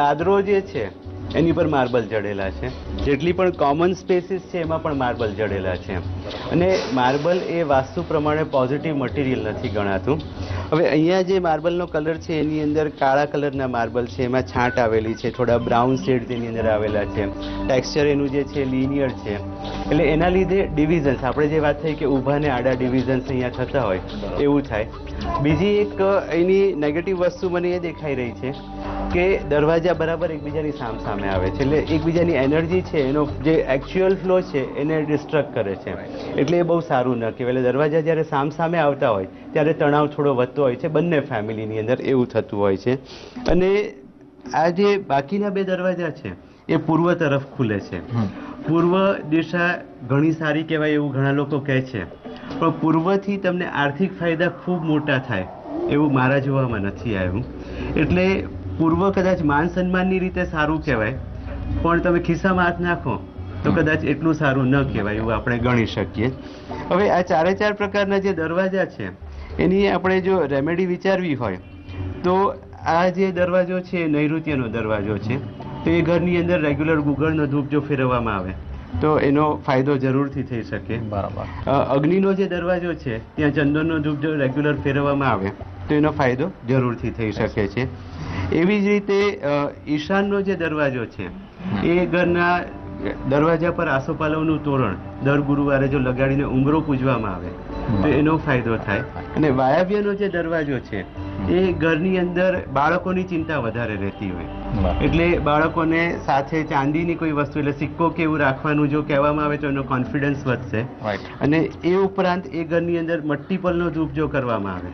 ચાદરો જે છે એની પર માર્બલ જડેલા છે, જેટલી પણ કોમન સ્પેસીસ છે એમાં પણ માર્બલ જડેલા છે. અને માર્બલ એ વાસ્તુ પ્રમાણે પોઝિટિવ મટીરિયલ નથી ગણાતું. હવે અહીંયા જે માર્બલનો કલર છે એની અંદર કાળા કલરના માર્બલ છે, એમાં છાંટ આવેલી છે, થોડા બ્રાઉન શેડ તેની અંદર આવેલા છે, ટેક્સચર એનું જે છે લિનિયર છે, એટલે એના લીધે ડિવિઝન્સ, આપણે જે વાત થઈ કે ઊભા ને આડા ડિવિઝન્સ અહીંયા થતા હોય એવું થાય. બીજી એક એની નેગેટિવ વસ્તુ મને એ દેખાઈ રહી છે કે દરવાજા બરાબર એકબીજાની સામે આવે છે, એટલે એકબીજાની એનર્જી છે એનો જે એકચ્યુઅલ ફ્લો છે એને ડિસ્ટ્રક્ટ કરે છે, એટલે એ બહુ સારું ન કહેવાય. એટલે દરવાજા જ્યારે સામે આવતા હોય ત્યારે તણાવ થોડો વધતો હોય છે બંને ફેમિલીની અંદર, એવું થતું હોય છે. અને આ જે બાકીના બે દરવાજા છે એ પૂર્વ તરફ ખુલે છે. પૂર્વ દિશા ઘણી સારી કહેવાય એવું ઘણા લોકો કહે છે, પણ પૂર્વથી તમને આર્થિક ફાયદા ખૂબ મોટા થાય એવું મારા જોવામાં નથી આવ્યું. એટલે પૂર્વ કદાચ માન સન્માનની રીતે સારું કહેવાય, પણ તમે ખિસ્સામાં હાથ નાખો તો કદાચ એટલું સારું ન કહેવાય એવું આપણે ગણી શકીએ. હવે આ ચાર પ્રકારના જે દરવાજા છે એની આપણે જો રેમેડી વિચારવી હોય તો આ જે દરવાજો છે નૈઋત્યનો દરવાજો છે, તો એ ઘરની અંદર રેગ્યુલર ગુગળનો ધૂપ જો ફેરવવામાં આવે તો એનો ફાયદો જરૂરથી થઈ શકે. બરાબર. અગ્નિનો જે દરવાજો છે ત્યાં ચંદનનો ધૂપ જો રેગ્યુલર ફેરવવામાં આવે તો એનો ફાયદો જરૂરથી થઈ શકે છે. એવી જ રીતે ઈશાનનો જે દરવાજો છે એ ઘરના દરવાજા પર આસોપાલવનું તોરણ દર ગુરુવારે જો લગાડીને ઉંબરો પૂજવામાં આવે તો એનો ફાયદો થાય. અને વાયવ્યનો જે દરવાજો છે એ ઘરની અંદર બાળકોની ચિંતા વધારે રહેતી હોય, એટલે બાળકોને સાથે ચાંદીની કોઈ વસ્તુ એટલે સિક્કો કે એવું રાખવાનું જો કહેવામાં આવે તો એનો કોન્ફિડન્સ વધશે. અને એ ઉપરાંત એ ઘરની અંદર મટ્ટીપલનો ધૂપ જો કરવામાં આવે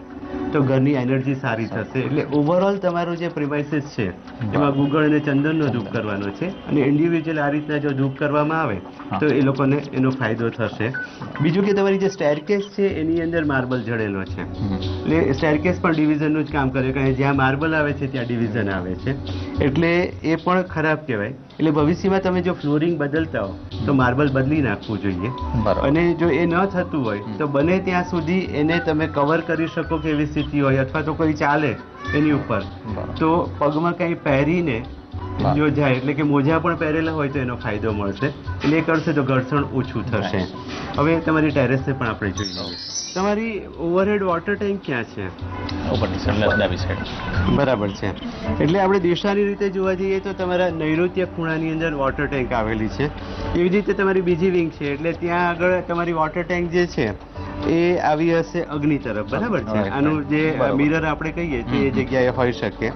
તો ઘરની એનર્જી સારી થશે. એટલે ઓવરઓલ તમારું જે પ્રિમાઇસીસ છે એમાં ગુગળ અને ચંદનનો ધૂપ કરવાનો છે, અને ઇન્ડિવિજ્યુઅલ આ રીતના જો ધૂપ કરવામાં આવે તો એ લોકોને એનો ફાયદો થશે. બીજું કે તમારી જે સ્ટેરકેસ છે એની અંદર માર્બલ જડેલો છે, એટલે સ્ટેરકેસ પણ ડિવિઝનનું જ કામ કરે, કારણ કે જ્યાં માર્બલ આવે છે ત્યાં ડિવિઝન આવે છે, એટલે એ પણ ખરાબ કહેવાય. એટલે ભવિષ્યમાં તમે જો ફ્લોરિંગ બદલતા હો તો માર્બલ બદલી નાખવું જોઈએ. અને જો એ ન થતું હોય તો બને ત્યાં સુધી એને તમે કવર કરી શકો કે એવી સ્થિતિ હોય, અથવા તો કોઈ ચાલે એની ઉપર તો પગમાં કંઈ પહેરીને જો જાય, એટલે કે મોજા પણ પહેરેલા હોય તો એનો ફાયદો મળશે. એટલે એ કરશે તો ઘર્ષણ ઓછું થશે. હવે તમારી ટેરેસને પણ આપણે જોઈ લઈએ. તમારી ઓવરહેડ વોટર ટેન્ક ક્યાં છે? બરાબર છે. એટલે આપણે દિશાની રીતે જોવા જઈએ તો તમારા નૈઋત્ય ખૂણાની અંદર વોટર ટેન્ક આવેલી છે. એવી જ રીતે તમારી બીજી વિંગ છે, એટલે ત્યાં આગળ તમારી વોટર ટેન્ક જે છે એ આવી હશે અગ્નિ તરફ. બરાબર છે. આનું જે મિરર આપણે કહીએ તે એ જગ્યાએ હોઈ શકે.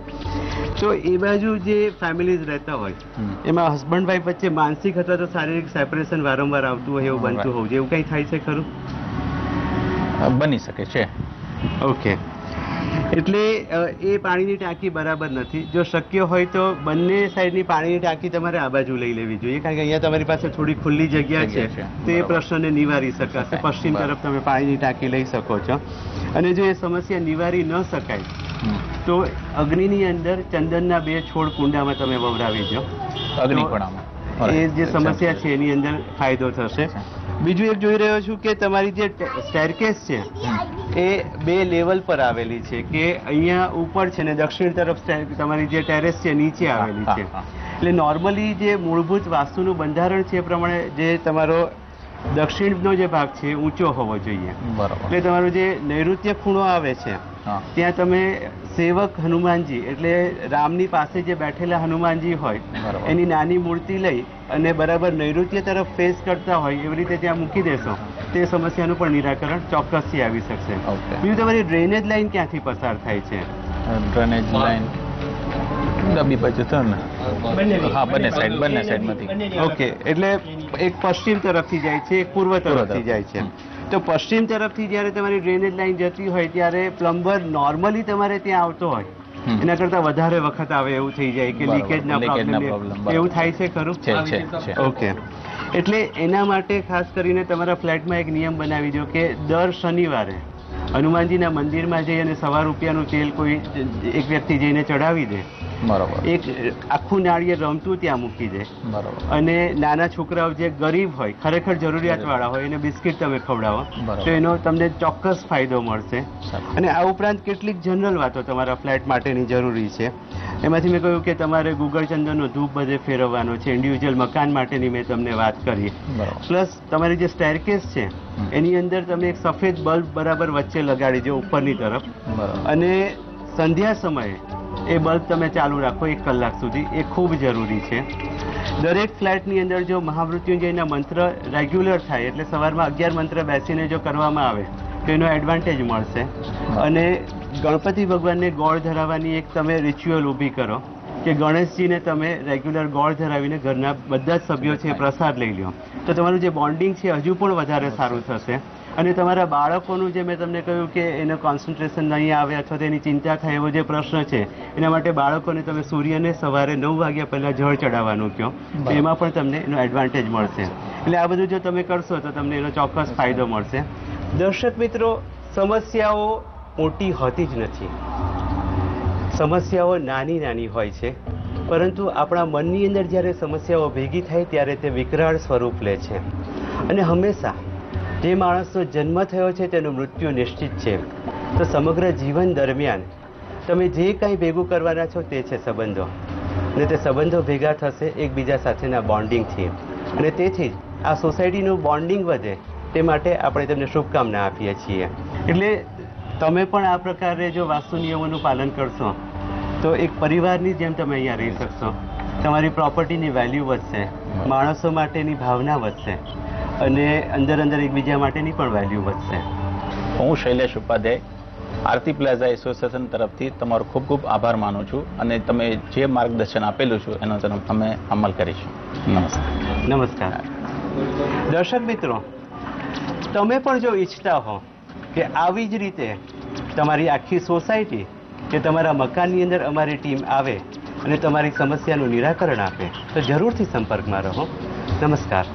તો એ બાજુ જે ફેમિલીઝ રહેતા હોય એમાં હસબન્ડ વાઈફ વચ્ચે માનસિક અથવા તો શારીરિક સેપરેશન વારંવાર આવતું હોય એવું બનતું હોવું જોઈએ, એવું કંઈ થાય છે ખરું? બની શકે છે. ઓકે. એટલે એ પાણીની ટાંકી બરાબર નથી. જો શક્ય હોય તો બંને સાઈડની પાણીની ટાંકી તમારે આ બાજુ લઈ લેવી જોઈએ, કારણ કે અહીંયા તમારી પાસે થોડી ખુલ્લી જગ્યા છે તો એ પ્રશ્નને નિવારી શકાશે. પશ્ચિમ તરફ તમે પાણીની ટાંકી લઈ શકો છો. અને જો એ સમસ્યા નિવારી ન શકાય તો અગ્નિની અંદર ચંદનના 2 છોડ કુંડામાં તમે વવરાવી દો, એ જે સમસ્યા છે એની અંદર ફાયદો થશે. બીજું એક જોઈ રહ્યો છું કે તમારી જે સ્ટેરકેસ છે એ 2 લેવલ પર આવેલી છે, કે અહીંયા ઉપર છે ને દક્ષિણ તરફ તમારી જે ટેરેસ છે નીચે આવેલી છે. એટલે નોર્મલી જે મૂળભૂત વાસ્તુનું બંધારણ છે એ પ્રમાણે જે તમારો દક્ષિણનો જે ભાગ છે ઊંચો હોવો જોઈએ. એટલે તમારો જે નૈઋત્ય ખૂણો આવે છે ત્યાં તમે સેવક હનુમાનજી એટલે રામની પાસે જે બેઠેલા હનુમાનજી હોય એની નાની મૂર્તિ લઈ અને બરાબર નૈઋત્ય તરફ ફેસ કરતા હોય એવી રીતે ત્યાં મૂકી દેશો તે સમસ્યાનું પણ નિરાકરણ ચોક્કસથી આવી શકશે. બીજું તમારી ડ્રેનેજ લાઈન ક્યાંથી પસાર થાય છે? ડ્રેનેજ લાઈન ડાબી બાજુ તો ને, હા બંને સાઈડમાંથી. ઓકે. એટલે એક પશ્ચિમ તરફથી જાય છે, એક પૂર્વ તરફથી જાય છે. તો પશ્ચિમ તરફથી જ્યારે તમારી ડ્રેનેજ લાઈન જતી હોય ત્યારે પ્લમ્બર નોર્મલી તમારે ત્યાં આવતો હોય એના કરતા વધારે વખત આવે એવું થઈ જાય કે લીકેજના પ્રોબ્લેમ એવું થાય છે ખરું? ઓકે. એટલે એના માટે ખાસ કરીને તમારા ફ્લેટમાં એક નિયમ બનાવી દો કે દર શનિવારે હનુમાનજીના મંદિરમાં જઈ અને ₹1 તેલ કોઈ એક વ્યક્તિ જઈને ચડાવી દે, એક આખું નાળિયેર રમતું ત્યાં મૂકી દે, અને નાના છોકરાઓ જે ગરીબ હોય ખરેખર જરૂરિયાતવાળા હોય એને બિસ્કિટ તમે ખવડાવો તો એનો તમને ચોક્કસ ફાયદો મળશે. અને આ ઉપરાંત કેટલીક જનરલ વાતો તમારા ફ્લેટ માટેની જરૂરી છે. એમાંથી મેં કહ્યું કે તમારે ગુગળચંદનનો ધૂપ બધે ફેરવવાનો છે, ઇન્ડિવિજ્યુઅલ મકાન માટેની મેં તમને વાત કરી. પ્લસ તમારી જે સ્ટેરકેસ છે એની અંદર તમે એક સફેદ બલ્બ બરાબર વચ્ચે લગાડી દો ઉપરની તરફ, અને સંધ્યા સમયે એ બલ્બ તમે ચાલુ રાખો 1 કલાક સુધી. એ ખૂબ જરૂરી છે. દરેક ફ્લેટની અંદર જો મહામૃત્યુંજયના મંત્ર રેગ્યુલર થાય, એટલે સવારમાં 11 મંત્ર બેસીને જો કરવામાં આવે તો એનો એડવાન્ટેજ મળશે. અને ગણપતિ ભગવાનને ગોળ ધરાવવાની એક તમે રિચ્યુઅલ ઊભી કરો કે ગણેશજીને તમે રેગ્યુલર ગોળ ધરાવીને ઘરના બધા જ સભ્યો છે એ પ્રસાદ લઈ લો, તો તમારું જે બોન્ડિંગ છે હજુ પણ વધારે સારું થશે. અને તમારા બાળકોનું જે મેં તમને કહ્યું કે એનું કોન્સન્ટ્રેશન નહીં આવે અથવા તો એની ચિંતા થાય એવો જે પ્રશ્ન છે, એના માટે બાળકોને તમે સૂર્યને સવારે 9 વાગ્યા પહેલાં જળ ચડાવવાનું કહો, તો એમાં પણ તમને એનો એડવાન્ટેજ મળશે. એટલે આ બધું જો તમે કરશો તો તમને એનો ચોક્કસ ફાયદો મળશે. દર્શક મિત્રો, સમસ્યાઓ મોટી હોતી જ નથી, સમસ્યાઓ નાની નાની હોય છે, પરંતુ આપણા મનની અંદર જ્યારે સમસ્યાઓ ભેગી થાય ત્યારે તે વિકરાળ સ્વરૂપ લે છે. અને હંમેશા જે માણસનો જન્મ થયો છે તેનું મૃત્યુ નિશ્ચિત છે. તો સમગ્ર જીવન દરમિયાન તમે જે કંઈ ભેગું કરવાના છો તે છે સંબંધો, અને તે સંબંધો ભેગા થશે એકબીજા સાથેના બોન્ડિંગથી, અને તેથી જ આ સોસાયટીનું બોન્ડિંગ વધે તે માટે આપણે તેમને શુભકામના આપીએ છીએ. એટલે તમે પણ આ પ્રકારે જો વાસ્તુ નિયમોનું પાલન કરશો તો એક પરિવારની જેમ તમે અહીંયા રહી શકશો. તમારી પ્રોપર્ટીની વેલ્યુ વધશે, માણસો માટેની ભાવના વધશે, અને અંદર અંદર એકબીજા માટેની પણ વેલ્યુ વધશે. હું શૈલેષ ઉપાધ્યાય આરતી પ્લાઝા એસોસિએશન તરફથી તમારો ખૂબ ખૂબ આભાર માનું છું, અને તમે જે માર્ગદર્શન આપેલું છું એનો અમે અમલ કરીશું. નમસ્કાર. નમસ્કાર. દર્શક મિત્રો, તમે પણ જો ઈચ્છતા હો કે આવી જ રીતે તમારી આખી સોસાયટી કે તમારા મકાનની અંદર અમારી ટીમ આવે અને તમારી સમસ્યાનું નિરાકરણ આપે, તો જરૂરથી સંપર્કમાં રહો. નમસ્કાર.